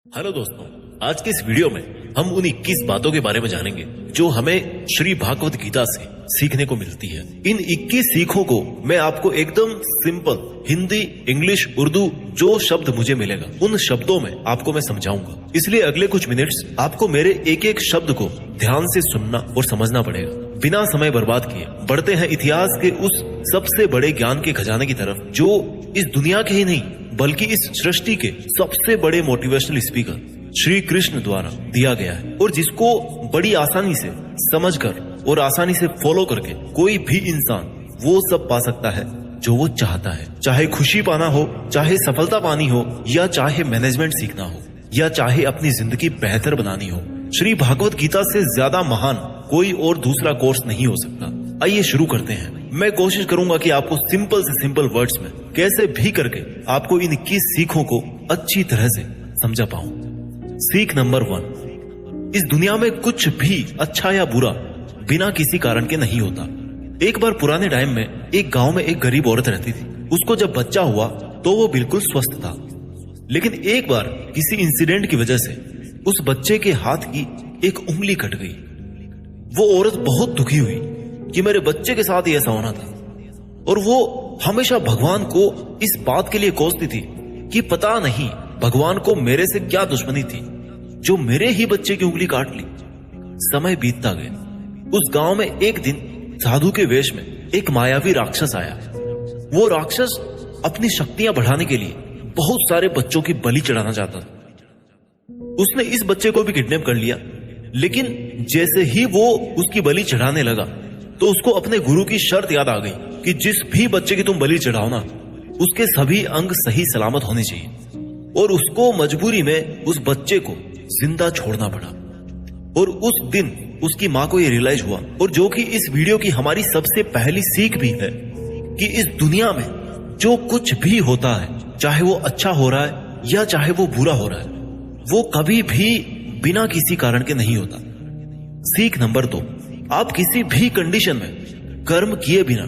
Hello दोस्तों, आज के इस वीडियो में हम उन 21 बातों के बारे में जानेंगे जो हमें श्री भागवत गीता से सीखने को मिलती है। इन 21 सीखों को मैं आपको एकदम सिंपल हिंदी, इंग्लिश, उर्दू जो शब्द मुझे मिलेगा उन शब्दों में आपको मैं समझाऊंगा। इसलिए अगले कुछ मिनट्स आपको मेरे एक एक शब्द को ध्यान से सुनना और समझना पड़ेगा। बिना समय बर्बाद किए बढ़ते हैं इतिहास के उस सबसे बड़े ज्ञान के खजाने की तरफ जो इस दुनिया के ही नहीं बल्कि इस सृष्टि के सबसे बड़े मोटिवेशनल स्पीकर श्री कृष्ण द्वारा दिया गया है और जिसको बड़ी आसानी से समझकर और आसानी से फॉलो करके कोई भी इंसान वो सब पा सकता है जो वो चाहता है। चाहे खुशी पाना हो, चाहे सफलता पानी हो, या चाहे मैनेजमेंट सीखना हो, या चाहे अपनी जिंदगी बेहतर बनानी हो, श्री भागवत गीता से ज्यादा महान कोई और दूसरा कोर्स नहीं हो सकता। आइए शुरू करते हैं। मैं कोशिश करूंगा कि आपको सिंपल से सिंपल वर्ड्स में कैसे भी करके आपको इन 21 सीखों को अच्छी तरह से समझा पाऊं। सीख नंबर 1, इस दुनिया में कुछ भी अच्छा या बुरा बिना किसी कारण के नहीं होता। एक बार पुराने टाइम में एक गांव में एक गरीब औरत रहती थी। उसको जब बच्चा हुआ तो वो बिल्कुल स्वस्थ था, लेकिन एक बार किसी इंसिडेंट की वजह से उस बच्चे के हाथ की एक उंगली कट गई। वो औरत बहुत दुखी हुई कि मेरे बच्चे के साथ ही ऐसा होना था, और वो हमेशा भगवान को इस बात के लिए कोसती थी कि पता नहीं भगवान को मेरे से क्या दुश्मनी थी जो मेरे ही बच्चे की उंगली काट ली। समय बीतता गया। उस गांव में एक दिन साधु के वेश में एक मायावी राक्षस आया। वो राक्षस अपनी शक्तियां बढ़ाने के लिए बहुत सारे बच्चों की बलि चढ़ाना चाहता था। उसने इस बच्चे को भी किडनैप कर लिया, लेकिन जैसे ही वो उसकी बलि चढ़ाने लगा तो उसको अपने गुरु की शर्त याद आ गई कि जिस भी बच्चे की तुम बलि चढ़ाओ ना, उसके सभी अंग सही सलामत होने चाहिए, और उसको मजबूरी में उस बच्चे को जिंदा छोड़ना पड़ा। और उस दिन उसकी मां को यह रियलाइज हुआ, और जो कि इस वीडियो की हमारी सबसे पहली सीख भी है, कि इस दुनिया में जो कुछ भी होता है, चाहे वो अच्छा हो रहा है या चाहे वो बुरा हो रहा है, वो कभी भी बिना किसी कारण के नहीं होता। सीख नंबर 2, आप किसी भी कंडीशन में कर्म किए बिना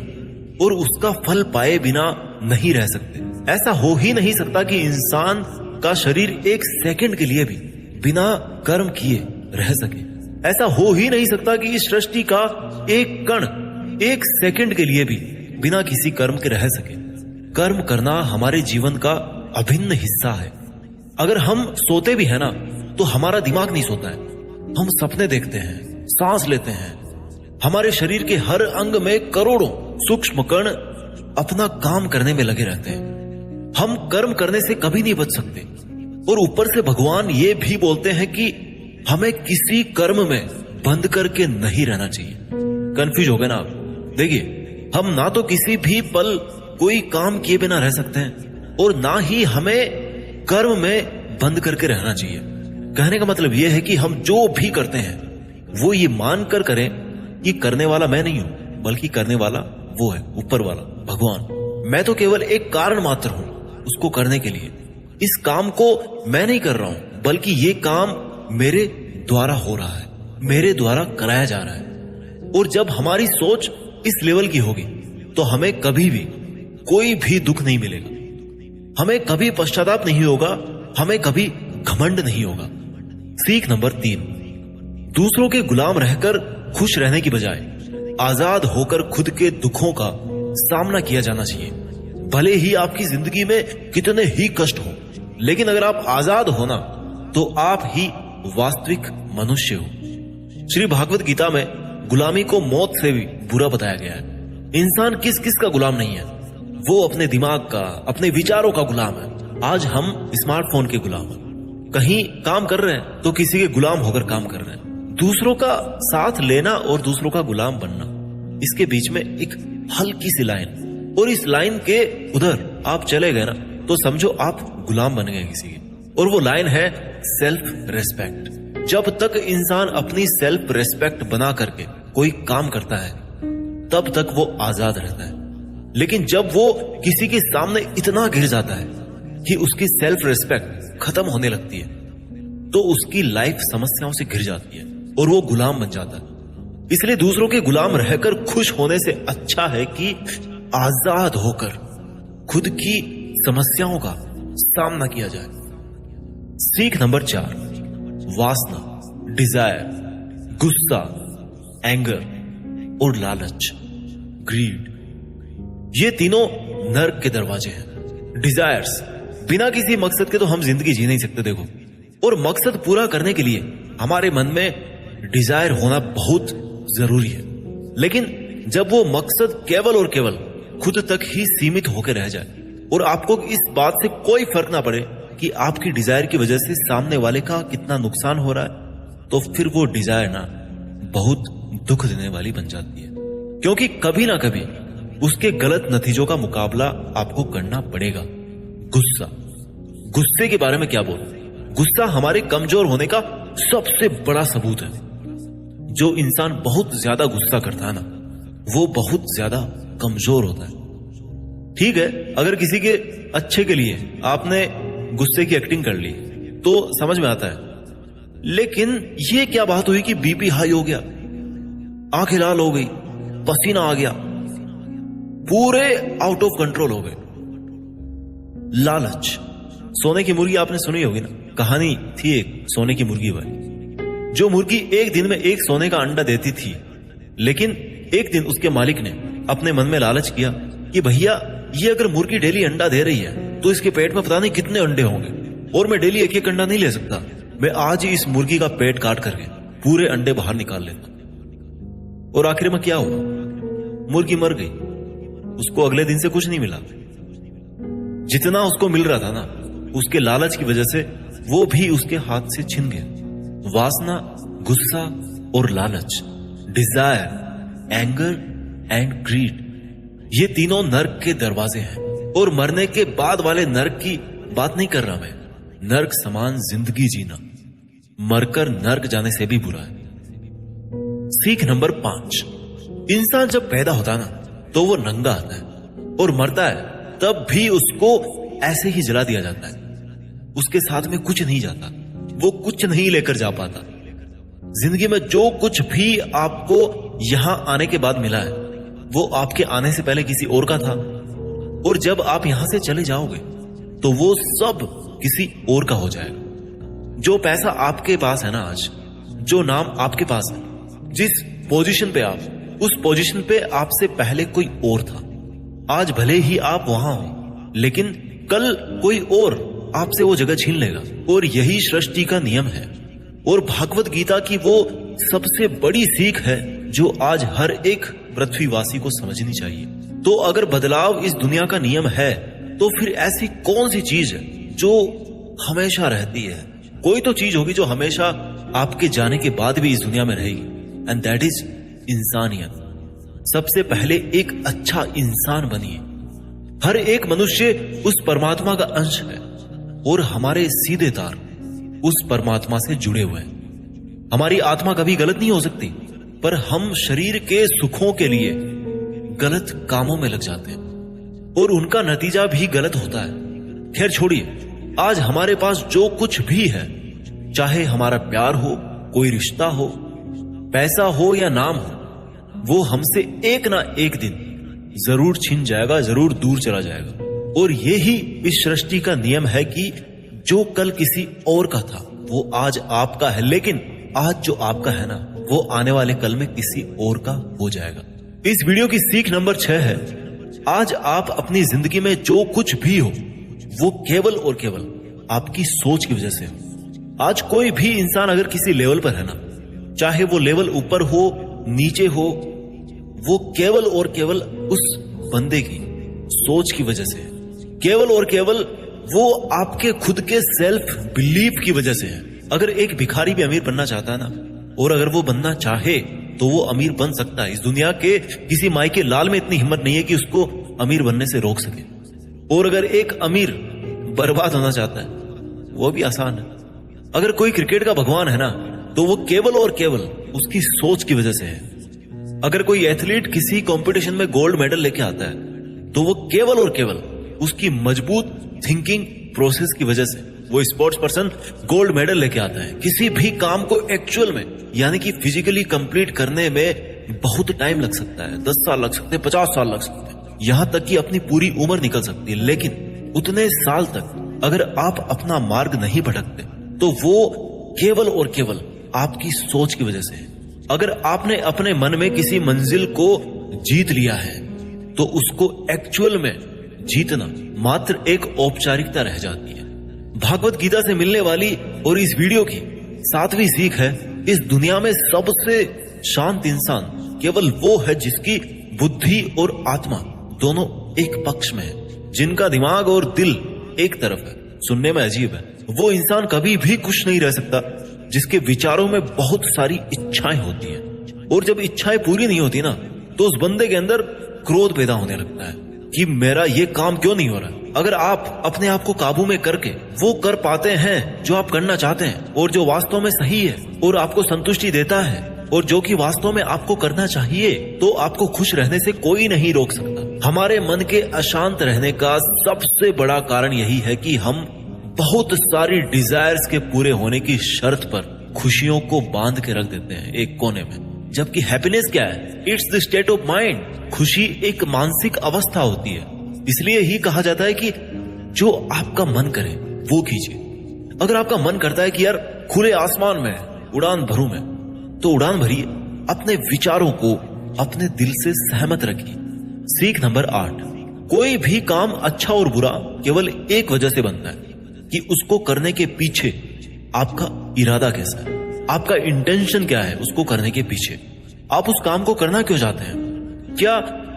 और उसका फल पाए बिना नहीं रह सकते। ऐसा हो ही नहीं सकता कि इंसान का शरीर एक सेकंड के लिए भी बिना कर्म किए रह सके। ऐसा हो ही नहीं सकता कि इस सृष्टि का एक कण एक सेकंड के लिए भी बिना किसी कर्म के रह सके। कर्म करना हमारे जीवन का अभिन्न हिस्सा है। अगर हम सोते भी है ना तो हमारा दिमाग नहीं सोता है। हम सपने देखते हैं, सांस लेते हैं। हमारे शरीर के हर अंग में करोड़ों सूक्ष्म कण अपना काम करने में लगे रहते हैं। हम कर्म करने से कभी नहीं बच सकते, और ऊपर से भगवान ये भी बोलते हैं कि हमें किसी कर्म में बंद करके नहीं रहना चाहिए। कंफ्यूज हो गए ना आप? देखिए, हम ना तो किसी भी पल कोई काम किए बिना रह सकते हैं, और ना ही हमें कर्म में बंद करके रहना चाहिए। कहने का मतलब यह है कि हम जो भी करते हैं वो ये मानकर करें कि करने वाला मैं नहीं हूं, बल्कि करने वाला वो है, ऊपर वाला भगवान। मैं तो केवल एक कारण मात्र हूं उसको करने के लिए। इस काम को मैं नहीं कर रहा हूं, बल्कि ये काम मेरे द्वारा हो रहा है, मेरे द्वारा कराया जा रहा है। और जब हमारी सोच इस लेवल की होगी तो हमें कभी भी कोई भी दुख नहीं मिलेगा, हमें कभी पश्चाताप नहीं होगा, हमें कभी घमंड नहीं होगा। सीख नंबर 3, दूसरों के गुलाम रहकर खुश रहने की बजाय आजाद होकर खुद के दुखों का सामना किया जाना चाहिए। भले ही आपकी जिंदगी में कितने ही कष्ट हो, लेकिन अगर आप आजाद हो ना तो आप ही वास्तविक मनुष्य हो। श्री भागवत गीता में गुलामी को मौत से भी बुरा बताया गया है। इंसान किस किस का गुलाम नहीं है? वो अपने दिमाग का, अपने विचारों का गुलाम है। आज हम स्मार्टफोन के गुलाम हैं। कहीं काम कर रहे हैं तो किसी के गुलाम होकर काम कर रहे हैं। दूसरों का साथ लेना और दूसरों का गुलाम बनना, इसके बीच में एक हल्की सी लाइन, और इस लाइन के उधर आप चले गए ना तो समझो आप गुलाम बन गए किसी के। और वो लाइन है सेल्फ रेस्पेक्ट। जब तक इंसान अपनी सेल्फ रेस्पेक्ट बना करके कोई काम करता है तब तक वो आजाद रहता है, लेकिन जब वो किसी के सामने इतना गिर जाता है कि उसकी सेल्फ रेस्पेक्ट खत्म होने लगती है तो उसकी लाइफ समस्याओं से घिर जाती है और वो गुलाम बन जाता है। इसलिए दूसरों के गुलाम रहकर खुश होने से अच्छा है कि आजाद होकर खुद की समस्याओं का सामना किया जाए। सीख नंबर 4, वासना, डिजायर, गुस्सा, एंगर और लालच, ग्रीड। ये तीनों नर्क के दरवाजे हैं। डिजायर्स, बिना किसी मकसद के तो हम जिंदगी जी नहीं सकते। देखो, और मकसद पूरा करने के लिए हमारे मन में डिजायर होना बहुत जरूरी है। लेकिन जब वो मकसद केवल और केवल खुद तक ही सीमित होकर रह जाए और आपको इस बात से कोई फर्क ना पड़े कि आपकी डिजायर की वजह से सामने वाले का कितना नुकसान हो रहा है, तो फिर वो डिजायर ना बहुत दुख देने वाली बन जाती है। क्योंकि कभी ना कभी उसके गलत नतीजों का मुकाबला आपको करना पड़ेगा। गुस्सा, गुस्से के बारे में क्या बोलूं? गुस्सा हमारे कमजोर होने का सबसे बड़ा सबूत है। जो इंसान बहुत ज्यादा गुस्सा करता है ना, वो बहुत ज्यादा कमजोर होता है। ठीक है, अगर किसी के अच्छे के लिए आपने गुस्से की एक्टिंग कर ली तो समझ में आता है। लेकिन ये क्या बात हुई कि बीपी हाई हो गया, आंखें लाल हो गई, पसीना आ गया, पूरे आउट ऑफ कंट्रोल हो गए। लालच, सोने की मुर्गी आपने सुनी होगी ना, कहानी थी एक सोने की मुर्गी वाली। जो मुर्गी एक दिन में एक सोने का अंडा देती थी, लेकिन एक दिन उसके मालिक ने अपने मन में लालच किया कि भैया ये अगर मुर्गी डेली अंडा दे रही है तो इसके पेट में पता नहीं कितने अंडे होंगे, और मैं डेली एक एक अंडा नहीं ले सकता। मैं आज ही इस मुर्गी का पेट काट करके पूरे अंडे बाहर निकाल लेता। और आखिर में क्या हुआ? मुर्गी मर गई। उसको अगले दिन से कुछ नहीं मिला। जितना उसको मिल रहा था ना, उसके लालच की वजह से वो भी उसके हाथ से छिन गया। वासना, गुस्सा और लालच, डिजायर, एंगर एंड ग्रीड, ये तीनों नर्क के दरवाजे हैं। और मरने के बाद वाले नर्क की बात नहीं कर रहा मैं। नर्क समान जिंदगी जीना मरकर नर्क जाने से भी बुरा है। सीख नंबर 5, इंसान जब पैदा होता है ना तो वो नंगा आता है, और मरता है तब भी उसको ऐसे ही जला दिया जाता है। उसके साथ में कुछ नहीं जाता, वो कुछ नहीं लेकर जा पाता। जिंदगी में जो कुछ भी आपको यहां आने के बाद मिला है वो आपके आने से पहले किसी और का था, और जब आप यहां से चले जाओगे तो वो सब किसी और का हो जाएगा। जो पैसा आपके पास है ना आज, जो नाम आपके पास है, जिस पोजीशन पे आप, उस पोजीशन पे आपसे पहले कोई और था। आज भले ही आप वहां हो, लेकिन कल कोई और आपसे वो जगह छीन लेगा। और यही सृष्टि का नियम है, और भागवत गीता की वो सबसे बड़ी सीख है जो आज हर एक पृथ्वीवासी को समझनी चाहिए। तो अगर बदलाव इस दुनिया का नियम है, तो फिर ऐसी कौन सी चीज है जो हमेशा रहती है? कोई तो चीज होगी जो हमेशा आपके जाने के बाद भी इस दुनिया में रहेगी, एंड दैट इज इंसानियत। सबसे पहले एक अच्छा इंसान बनिए। हर एक मनुष्य उस परमात्मा का अंश है, और हमारे सीधे तार उस परमात्मा से जुड़े हुए हैं। हमारी आत्मा कभी गलत नहीं हो सकती, पर हम शरीर के सुखों के लिए गलत कामों में लग जाते हैं, और उनका नतीजा भी गलत होता है। खैर छोड़िए, आज हमारे पास जो कुछ भी है, चाहे हमारा प्यार हो, कोई रिश्ता हो, पैसा हो या नाम हो, वो हमसे एक ना एक दिन जरूर छिन जाएगा, जरूर दूर चला जाएगा। और यही इस सृष्टि का नियम है कि जो कल किसी और का था वो आज आपका है, लेकिन आज जो आपका है ना, वो आने वाले कल में किसी और का हो जाएगा। इस वीडियो की सीख नंबर 6 है, आज आप अपनी जिंदगी में जो कुछ भी हो वो केवल और केवल आपकी सोच की वजह से हो। आज कोई भी इंसान अगर किसी लेवल पर है ना, चाहे वो लेवल ऊपर हो नीचे हो, वो केवल और केवल उस बंदे की सोच की वजह से है। केवल और केवल वो आपके खुद के सेल्फ बिलीफ की वजह से है। अगर एक भिखारी भी अमीर बनना चाहता है ना, और अगर वो बनना चाहे तो वो अमीर बन सकता है। इस दुनिया के किसी माई के लाल में इतनी हिम्मत नहीं है कि उसको अमीर बनने से रोक सके। और अगर एक अमीर बर्बाद होना चाहता है, वो भी आसान है। अगर कोई क्रिकेट का भगवान है ना, तो वो केवल और केवल उसकी सोच की वजह से है। अगर कोई एथलीट किसी कंपटीशन में गोल्ड मेडल लेके आता है, तो वो केवल और केवल उसकी मजबूत थिंकिंग प्रोसेस की वजह से वो स्पोर्ट्स पर्सन गोल्ड मेडल लेके आता है। किसी भी काम को एक्चुअल में यानी कि फिजिकली कंप्लीट करने में बहुत टाइम लग सकता है, 10 साल लग सकते हैं, 50 साल लग सकते हैं, यहां तक कि अपनी पूरी उम्र निकल सकती है। लेकिन उतने साल तक अगर आप अपना मार्ग नहीं भटकते, तो वो केवल और केवल आपकी सोच की वजह से है। अगर आपने अपने मन में किसी मंजिल को जीत लिया है तो उसको एक्चुअल में जीतना मात्र एक औपचारिकता रह जाती है। भागवत गीता से मिलने वाली और इस वीडियो की 7वीं सीख है, इस दुनिया में सबसे शांत इंसान केवल वो है जिसकी बुद्धि और आत्मा दोनों एक पक्ष में है, जिनका दिमाग और दिल एक तरफ है। सुनने में अजीब है, वो इंसान कभी भी खुश नहीं रह सकता जिसके विचारों में बहुत सारी इच्छाएं होती हैं, और जब इच्छाएं पूरी नहीं होती ना तो उस बंदे के अंदर क्रोध पैदा होने लगता है कि मेरा ये काम क्यों नहीं हो रहा। अगर आप अपने आप को काबू में करके वो कर पाते हैं जो आप करना चाहते हैं और जो वास्तव में सही है और आपको संतुष्टि देता है और जो कि वास्तव में आपको करना चाहिए, तो आपको खुश रहने से कोई नहीं रोक सकता। हमारे मन के अशांत रहने का सबसे बड़ा कारण यही है कि हम बहुत सारी डिजायर्स के पूरे होने की शर्त पर खुशियों को बांध के रख देते हैं एक कोने में, जबकि हैप्पीनेस क्या है? It's the state of mind. खुशी एक मानसिक अवस्था होती है। इसलिए ही कहा जाता है कि जो आपका मन करे वो कीजिए। अगर आपका मन करता है कि यार खुले आसमान में उड़ान भरूं मैं, तो उड़ान भरिए। अपने विचारों को अपने दिल से सहमत रखिए। सीख नंबर 8, कोई भी काम अच्छा और बुरा केवल एक वजह से बनता है कि उसको करने के पीछे आपका इरादा कैसा है, आपका इंटेंशन क्या है। उसको करने के पीछे आप उस काम को करना क्यों चाहते हैं? क्या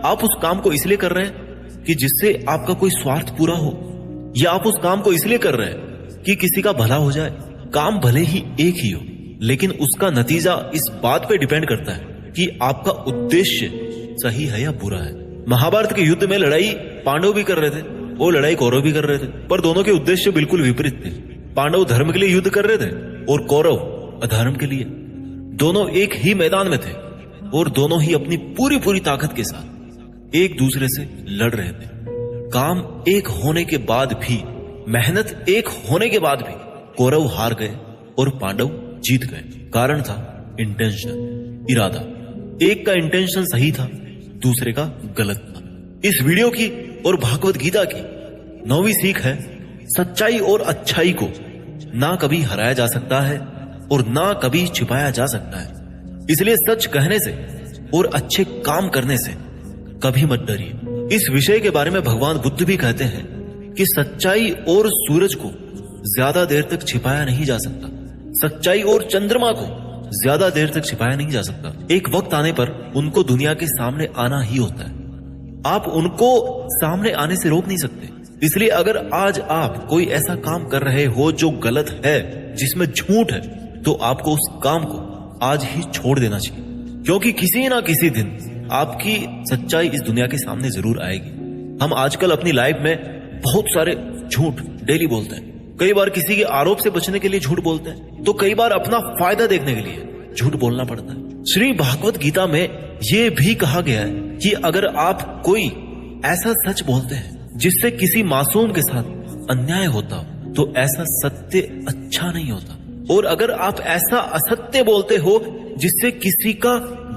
आप उस काम को इसलिए कर रहे हैं कि जिससे आपका कोई स्वार्थ पूरा हो, या आप उस काम को इसलिए कर रहे हैं कि किसी का भला हो जाए? काम भले ही एक ही हो, लेकिन उसका नतीजा इस बात पे डिपेंड करता है कि आपका उद्देश्य सही है या बुरा है। महाभारत के युद्ध में लड़ाई पांडव भी कर रहे थे और लड़ाई कौरव भी कर रहे थे, पर दोनों के उद्देश्य बिल्कुल विपरीत थे। पांडव धर्म के लिए युद्ध कर रहे थे और कौरव अधर्म के लिए। दोनों एक ही मैदान में थे और दोनों ही अपनी पूरी ताकत के साथ एक दूसरे से लड़ रहे थे। काम एक होने के बाद भी, मेहनत एक होने के बाद भी कौरव हार गए और पांडव जीत गए। कारण था इंटेंशन, इरादा। एक का इंटेंशन सही था, दूसरे का गलत था। इस वीडियो की और भागवत गीता की 9वीं सीख है, सच्चाई और अच्छाई को ना कभी हराया जा सकता है और ना कभी छिपाया जा सकता है। इसलिए सच कहने से और अच्छे काम करने से कभी मत डरिए। इस विषय के बारे में भगवान बुद्ध भी कहते हैं कि सच्चाई और सूरज को ज्यादा देर तक छिपाया नहीं जा सकता, सच्चाई और चंद्रमा को ज्यादा देर तक छिपाया नहीं जा सकता। एक वक्त आने पर उनको दुनिया के सामने आना ही होता है। आप उनको सामने आने से रोक नहीं सकते। इसलिए अगर आज आप कोई ऐसा काम कर रहे हो जो गलत है, जिसमें झूठ है, तो आपको उस काम को आज ही छोड़ देना चाहिए, क्योंकि किसी ना किसी दिन आपकी सच्चाई इस दुनिया के सामने जरूर आएगी। हम आजकल अपनी लाइफ में बहुत सारे झूठ डेली बोलते हैं। कई बार किसी के आरोप से बचने के लिए झूठ बोलते हैं, तो कई बार अपना फायदा देखने के लिए झूठ बोलना पड़ता है। श्री भागवत गीता में यह भी कहा गया है कि अगर आप कोई ऐसा सच बोलते हैं जिससे किसी मासूम के साथ अन्याय होता हो, तो ऐसा सत्य अच्छा नहीं होता। और अगर आप ऐसा असत्य बोलते हो जिससे किसी का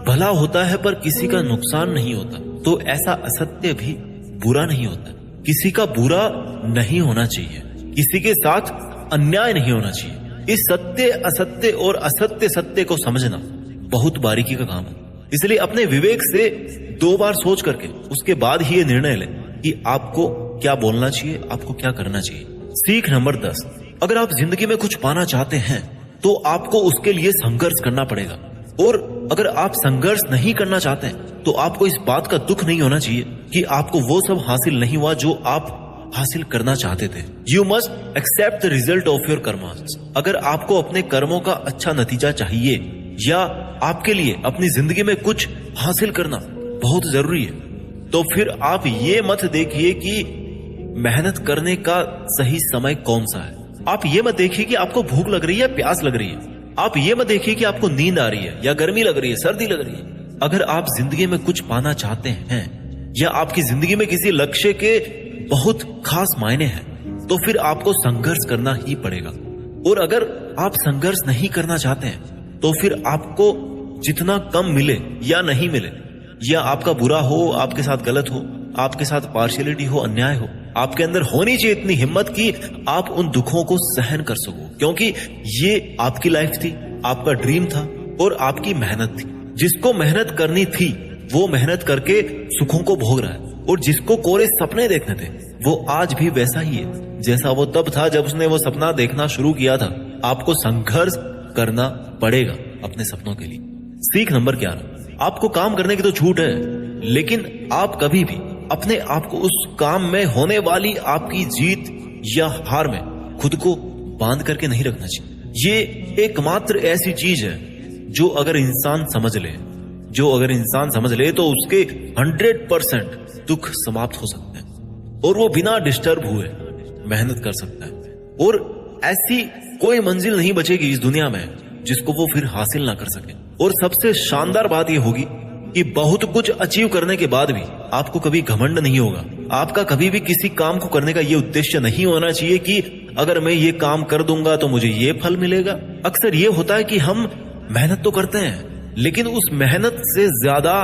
भला होता है पर किसी का नुकसान नहीं होता, तो ऐसा असत्य भी बुरा नहीं होता। किसी का बुरा नहीं होना चाहिए, किसी के साथ अन्याय नहीं होना चाहिए। इस सत्य असत्य और असत्य सत्य को समझना बहुत बारीकी का काम है। इसलिए अपने विवेक से 2 बार सोच करके उसके बाद ही ये निर्णय लें कि आपको क्या बोलना चाहिए, आपको क्या करना चाहिए। सीख नंबर 10, अगर आप जिंदगी में कुछ पाना चाहते हैं तो आपको उसके लिए संघर्ष करना पड़ेगा, और अगर आप संघर्ष नहीं करना चाहते हैं तो आपको इस बात का दुख नहीं होना चाहिए कि आपको वो सब हासिल नहीं हुआ जो आप हासिल करना चाहते थे। You must accept the result of your karmas. अगर आपको अपने कर्मों का अच्छा नतीजा चाहिए या आपके लिए अपनी जिंदगी में कुछ हासिल करना बहुत जरूरी है, तो फिर आप ये मत देखिए कि मेहनत करने का सही समय कौन सा है। आप ये मत देखिए कि आपको भूख लग रही है, प्यास लग रही है। आप ये मत देखिए कि आपको नींद आ रही है या गर्मी लग रही है, सर्दी लग रही है। अगर आप जिंदगी में कुछ पाना चाहते हैं या आपकी जिंदगी में किसी लक्ष्य के बहुत खास मायने हैं, तो फिर आपको संघर्ष करना ही पड़ेगा। और अगर आप संघर्ष नहीं करना चाहते हैं तो फिर आपको जितना कम मिले या नहीं मिले, या आपका बुरा हो, आपके साथ गलत हो, आपके साथ पार्शियलिटी हो, अन्याय हो, आपके अंदर होनी चाहिए इतनी हिम्मत कि आप उन दुखों को सहन कर सको, क्योंकि ये आपकी लाइफ थी, आपका ड्रीम था और आपकी मेहनत थी। जिसको मेहनत करनी थी वो मेहनत करके सुखों को भोग रहा है, और जिसको कोरे सपने देखने थे वो आज भी वैसा ही है जैसा वो तब था जब उसने वो सपना देखना शुरू किया था। आपको संघर्ष करना पड़ेगा अपने सपनों के लिए। सीख नंबर 11, आपको काम करने की तो छूट है, लेकिन आप कभी भी अपने आप को उस काम में होने वाली आपकी जीत या हार में खुद को बांध करके नहीं रखना चाहिए। ये एकमात्र ऐसी चीज है जो अगर इंसान समझ ले तो उसके 100% दुख समाप्त हो सकते हैं और वो बिना डिस्टर्ब हुए मेहनत कर सकता है। और ऐसी कोई मंजिल नहीं बचेगी इस दुनिया में जिसको वो फिर हासिल ना कर सके। और सबसे शानदार बात यह होगी कि बहुत कुछ अचीव करने के बाद भी आपको कभी घमंड नहीं होगा। आपका कभी भी किसी काम को करने का ये उद्देश्य नहीं होना चाहिए कि अगर मैं ये काम कर दूंगा तो मुझे ये फल मिलेगा। अक्सर ये होता है कि हम मेहनत तो करते हैं, लेकिन उस मेहनत से ज्यादा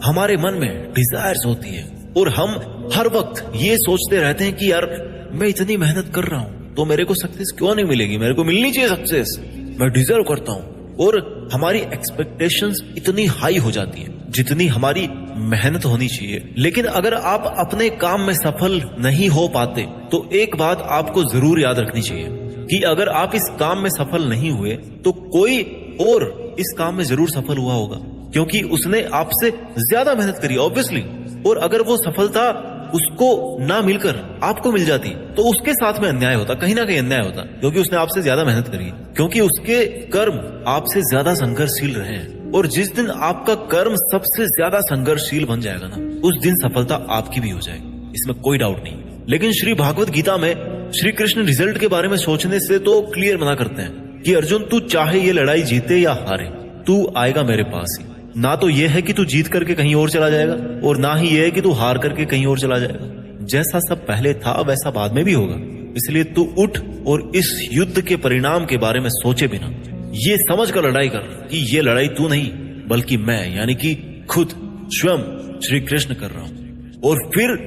हमारे मन में डिजायर्स होती है और हम हर वक्त ये सोचते रहते हैं कि यार मैं इतनी मेहनत कर रहा हूं तो मेरे को सक्सेस क्यों नहीं मिलेगी, मेरे को मिलनी चाहिए सक्सेस, मैं डिजर्व करता हूं। और हमारी एक्सपेक्टेशंस इतनी हाई हो जाती है जितनी हमारी मेहनत होनी चाहिए। लेकिन अगर आप अपने काम में सफल नहीं हो पाते तो एक बात आपको जरूर याद रखनी चाहिए कि अगर आप इस काम में सफल नहीं हुए तो कोई और इस काम में जरूर सफल हुआ होगा, क्योंकि उसने आपसे ज्यादा मेहनत करी ऑब्वियसली। और अगर वो सफलता उसको ना मिलकर आपको मिल जाती तो उसके साथ में अन्याय होता, कहीं ना कहीं अन्याय होता, क्योंकि उसने आपसे ज्यादा मेहनत करी, क्योंकि उसके कर्म आपसे ज्यादा संघर्षशील रहे हैं। और जिस दिन आपका कर्म सबसे ज्यादा संघर्षशील बन जाएगा ना, उस दिन सफलता आपकी भी हो जाएगी, इसमें कोई डाउट नहीं। लेकिन श्री भागवत गीता में श्री कृष्ण रिजल्ट के बारे में सोचने से तो क्लियर मना करते हैं कि अर्जुन तू चाहे ये लड़ाई जीते या हारे, तू आएगा मेरे पास ही। ना तो ये है कि तू जीत करके कहीं और चला जाएगा और ना ही ये है कि तू हार करके कहीं और चला जाएगा। जैसा सब पहले था वैसा बाद में भी होगा। इसलिए तू उठ और इस युद्ध के परिणाम के बारे में सोचे बिना ये समझ कर लड़ाई कर कि ये लड़ाई तू नहीं बल्कि मैं यानी कि खुद स्वयं श्री कृष्ण कर रहा हूं। और फिर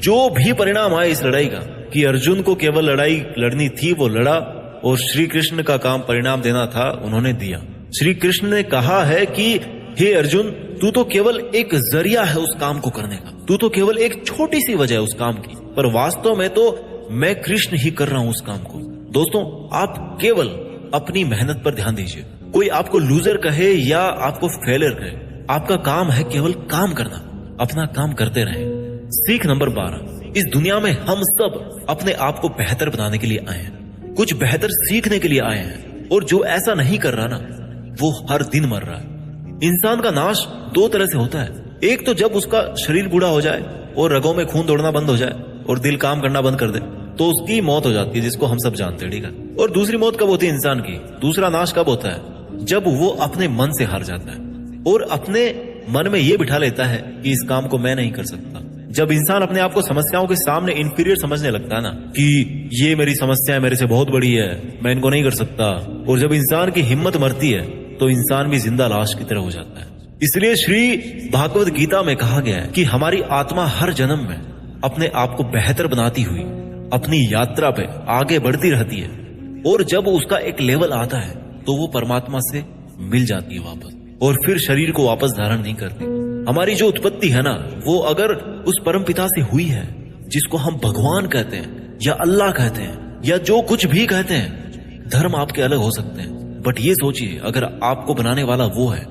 जो भी परिणाम आए इस लड़ाई का, कि अर्जुन को केवल लड़ाई लड़नी थी वो लड़ा और श्री कृष्ण का काम परिणाम देना था, उन्होंने दिया। श्री कृष्ण ने कहा है कि हे अर्जुन, तू तो केवल एक जरिया है उस काम को करने का, तू तो केवल एक छोटी सी वजह है उस काम की, पर वास्तव में तो मैं कृष्ण ही कर रहा हूं उस काम को। दोस्तों, आप केवल अपनी मेहनत पर ध्यान दीजिए। कोई आपको लूजर कहे या आपको फेलियर कहे, आपका काम है केवल काम करना, अपना काम करते रहें। सीख नंबर 12, इस दुनिया में हम सब अपने आप को बेहतर बनाने के लिए आए हैं, कुछ बेहतर सीखने के लिए आए हैं। और जो ऐसा नहीं कर रहा ना, वो हर दिन मर रहा है। इंसान का नाश दो तरह से होता है, एक तो जब उसका शरीर बूढ़ा हो जाए और रगों में खून दौड़ना बंद हो जाए और दिल काम करना बंद कर दे तो उसकी मौत हो जाती है, जिसको हम सब जानते हैं, ठीक है। और दूसरी मौत कब होती है इंसान की, दूसरा नाश कब होता है, जब वो अपने मन से हार जाता है और अपने मन में ये बिठा लेता है कि इस काम को मैं नहीं कर सकता। जब इंसान अपने आप को समस्याओं के सामने इंफीरियर समझने लगता है ना, कि ये मेरी समस्या मेरे से बहुत बड़ी है, मैं इनको नहीं कर सकता, और जब इंसान की हिम्मत मरती है तो इंसान भी जिंदा लाश की तरह हो जाता है। इसलिए श्री भागवत गीता में कहा गया है कि हमारी आत्मा हर जन्म में अपने आप को बेहतर बनाती हुई अपनी यात्रा पे आगे बढ़ती रहती है, और जब उसका एक लेवल आता है तो वो परमात्मा से मिल जाती है वापस, और फिर शरीर को वापस धारण नहीं करती। हमारी जो उत्पत्ति है ना, वो अगर उस परम पिता से हुई है जिसको हम भगवान कहते हैं या अल्लाह कहते हैं या जो कुछ भी कहते हैं, धर्म आपके अलग हो सकते हैं, बट ये सोचिए अगर आपको बनाने वाला वो है,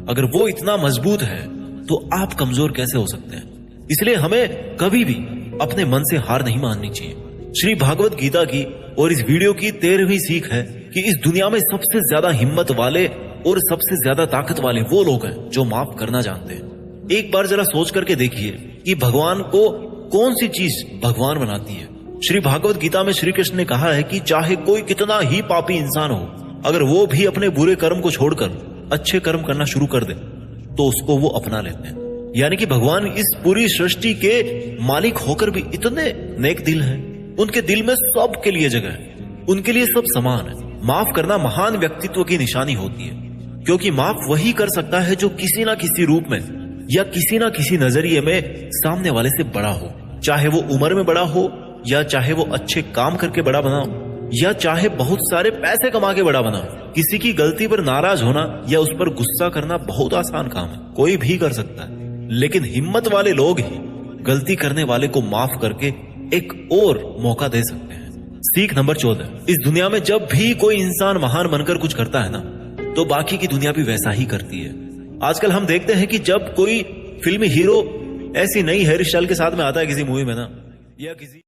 अगर वो इतना मजबूत है तो आप कमजोर कैसे हो सकते हैं। इसलिए हमें कभी भी अपने मन से हार नहीं माननी चाहिए। श्री भागवत गीता की और इस वीडियो की 13वीं सीख है कि इस दुनिया में सबसे ज्यादा हिम्मत वाले और सबसे ज्यादा ताकत वाले वो लोग हैं जो माफ करना जानते हैं। एक बार जरा सोच करके देखिए कि भगवान को कौन सी चीज भगवान बनाती है। श्री भागवत गीता में श्री कृष्ण ने कहा है कि चाहे कोई कितना ही पापी इंसान हो, अगर वो भी अपने बुरे कर्म को छोड़कर अच्छे कर्म करना शुरू कर दे तो उसको वो अपना लेते हैं। यानी कि भगवान इस पूरी सृष्टि के मालिक होकर भी इतने नेक दिल हैं, उनके दिल में सब के लिए जगह है, उनके लिए सब समान है। माफ करना महान व्यक्तित्व की निशानी होती है, क्योंकि माफ वही कर सकता है जो किसी ना किसी रूप में या किसी ना किसी नजरिए में सामने वाले से बड़ा हो, चाहे वो उम्र में बड़ा हो या चाहे वो अच्छे काम करके बड़ा बना हो, या चाहे बहुत सारे पैसे कमा के बड़ा बना हो, किसी की गलती पर नाराज होना या उस पर गुस्सा करना बहुत आसान काम है, कोई भी कर सकता है। लेकिन हिम्मत वाले लोग ही गलती करने वाले को माफ करके एक और मौका दे सकते हैं। सीख नंबर 14, इस दुनिया में जब भी कोई इंसान महान बनकर कुछ करता है ना, तो बाकी की दुनिया भी वैसा ही करती है। आजकल हम देखते हैं कि जब कोई फिल्मी हीरो ऐसी नई हेयर स्टाइल के साथ में आता है किसी मूवी में ना, या किसी